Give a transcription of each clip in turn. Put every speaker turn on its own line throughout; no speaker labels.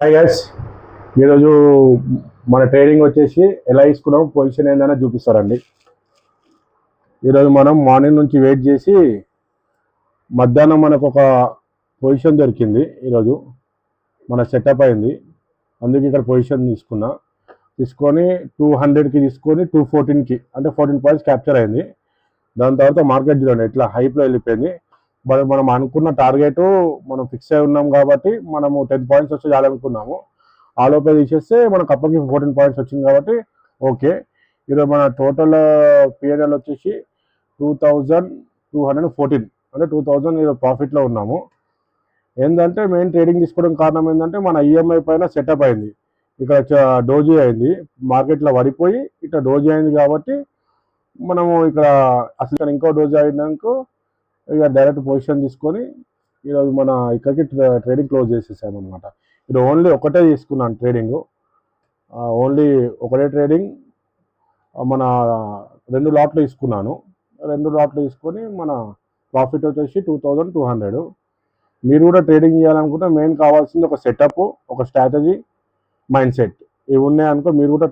Hi guys, ఈరోజు మన trading వచ్చేసి ఎలా తీసుకున్నాం పొజిషన్ ఏందనే చూపిస్తారండి. ఈరోజు మనం మార్నింగ్ నుంచి వెయిట్ చేసి మధ్యాహ్నం మనకు ఒక పొజిషన్ దొరికింది. ఈరోజు మన సెటప్ అయింది, అందుకే ఇక్కడ పొజిషన్ తీసుకొని 200కి తీసుకొని 214కి అంటే 14 పాయింట్స్ క్యాప్చర్ అయింది. దాని తర్వాత మార్కెట్ చూడండి ఎట్లా హైప్లో వెళ్ళిపోయింది. మనం అనుకున్న టార్గెట్ మనం ఫిక్స్ అయి ఉన్నాం కాబట్టి మనము 10 పాయింట్స్ వచ్చి చాలనుకున్నాము. ఆ లోపల తీసేస్తే మనకు అప్పటికి 14 పాయింట్స్ వచ్చింది కాబట్టి ఓకే. ఈరోజు మన టోటల్ పిఎన్ఎల్ వచ్చేసి 2214 అంటే 2000 ఈరోజు ప్రాఫిట్లో ఉన్నాము. ఏంటంటే మెయిన్ ట్రేడింగ్ తీసుకోవడం కారణం ఏంటంటే మన ఈఎంఐ పైన సెటప్ అయింది. ఇక్కడ డోజీ అయింది, మార్కెట్లో పడిపోయి ఇట్లా డోజీ అయింది కాబట్టి మనము ఇక్కడ అసలు ఇంకో డోజీ అయినాక ఇక డైరెక్ట్ పొజిషన్ తీసుకొని ఈరోజు మన ఇక్కడికి ట్రేడింగ్ క్లోజ్ చేసేసాము అనమాట. ఇది ఓన్లీ ఒకటే తీసుకున్నాను ట్రేడింగ్, ఓన్లీ ఒకటే ట్రేడింగ్. మన 2 లాట్లు తీసుకున్నాను. 2 లాట్లు తీసుకొని మన ప్రాఫిట్ వచ్చేసి 2200. మీరు కూడా ట్రేడింగ్ చేయాలనుకుంటే మెయిన్ కావాల్సింది ఒక సెటప్, ఒక స్ట్రాటజీ, మైండ్ సెట్. ఇవి ఉన్నాయనుకో మీరు కూడా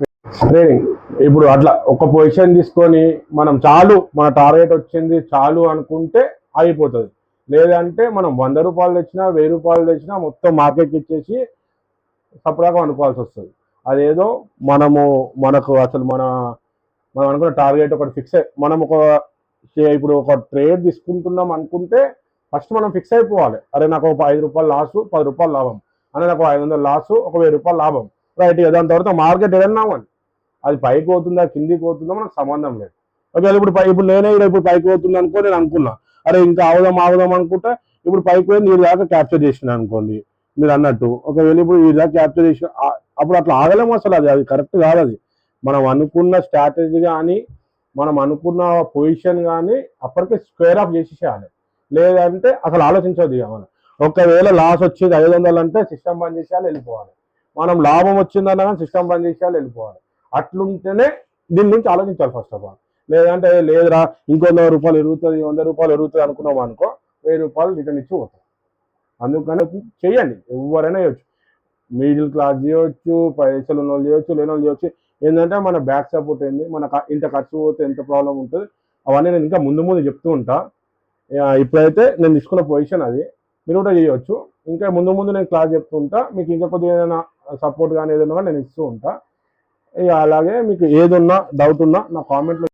ట్రేడింగ్ ఇప్పుడు అట్లా ఒక పొజిషన్ తీసుకొని మనం చాలు మన టార్గెట్ వచ్చింది చాలు అనుకుంటే అయిపోతుంది. లేదంటే మనం 100 రూపాయలు తెచ్చినా 1000 రూపాయలు తెచ్చినా మొత్తం మార్కెట్కి ఇచ్చేసి సపరేట్గా అనుకోవాల్సి వస్తుంది. అదేదో మనకు అసలు మనం అనుకున్న టార్గెట్ ఒకటి ఫిక్స్ మనం ఇప్పుడు ఒక ట్రేడ్ తీసుకుంటున్నాం అనుకుంటే ఫస్ట్ మనం ఫిక్స్ అయిపోవాలి. అరే నాకు ఒక 5 రూపాయలు లాసు 10 రూపాయలు లాభం, అనే నాకు 500 లాసు ఒక 1000 రూపాయలు లాభం, రైట్. దాని తర్వాత మార్కెట్ ఏదన్నా అది పైకి పోతుందా కిందికి పోతుందో మనకు సంబంధం లేదు. ఒకవేళ ఇప్పుడు నేనే ఇప్పుడు పైకి పోతుంది అనుకో, నేను అనుకున్నా అరే ఇంకా ఆగుదాం అనుకుంటే ఇప్పుడు పైకి పోయి మీరు దాకా క్యాప్చర్ చేసిన అనుకోండి మీరు అన్నట్టు. ఒకవేళ ఇప్పుడు ఈ దాకా క్యాప్చర్ చేసిన అప్పుడు అట్లా ఆగలేము. అసలు అది కరెక్ట్ కాదు. అది మనం అనుకున్న స్ట్రాటజీ కానీ మనం అనుకున్న పొజిషన్ కానీ అప్పటికే స్క్వేర్ ఆఫ్ చేసేసేయాలి. లేదంటే అసలు ఆలోచించవద్దు. ఇక మనం ఒకవేళ లాస్ వచ్చేది 500 అంటే సిస్టమ్ బంద్ చేసేయాలి, వెళ్ళిపోవాలి. మనం లాభం వచ్చిందన్నా కానీ సిస్టమ్ బంద్ చేసేయాలి, వెళ్ళిపోవాలి. అట్లుంటేనే దీని నుంచి ఆలోచించాలి ఫస్ట్ ఆఫ్ ఆల్. లేదంటే లేదురా ఇంకో 100 రూపాయలు ఎరుగుతుంది 100 రూపాయలు ఎరుగుతుంది అనుకున్నాం అనుకో 1000 రూపాయలు రిటర్న్ ఇచ్చి పోతాం. అందుకని చెయ్యండి, ఎవరైనా చేయొచ్చు. మిడిల్ క్లాస్ చేయొచ్చు, పైసలు ఉన్న వాళ్ళు చేయొచ్చు, లేని వాళ్ళు చేయొచ్చు. ఏంటంటే మన బ్యాక్ సపోర్ట్ ఏంది, మనకు ఇంత ఖర్చు పోతే ఎంత ప్రాబ్లం ఉంటుంది అవన్నీ నేను ఇంకా ముందు చెప్తూ ఉంటా. ఇప్పుడైతే నేను తీసుకున్న పొజిషన్ అది, మీరు కూడా చేయొచ్చు. ఇంకా ముందు నేను క్లాస్ చెప్తూ ఉంటా. మీకు ఇంకా కొద్దిగా ఏదైనా సపోర్ట్ కానీ ఏదైనా నేను ఇస్తూ ఉంటా. ఇక అలాగే మీకు ఏదున్నా డౌట్ ఉన్నా నా కామెంట్లో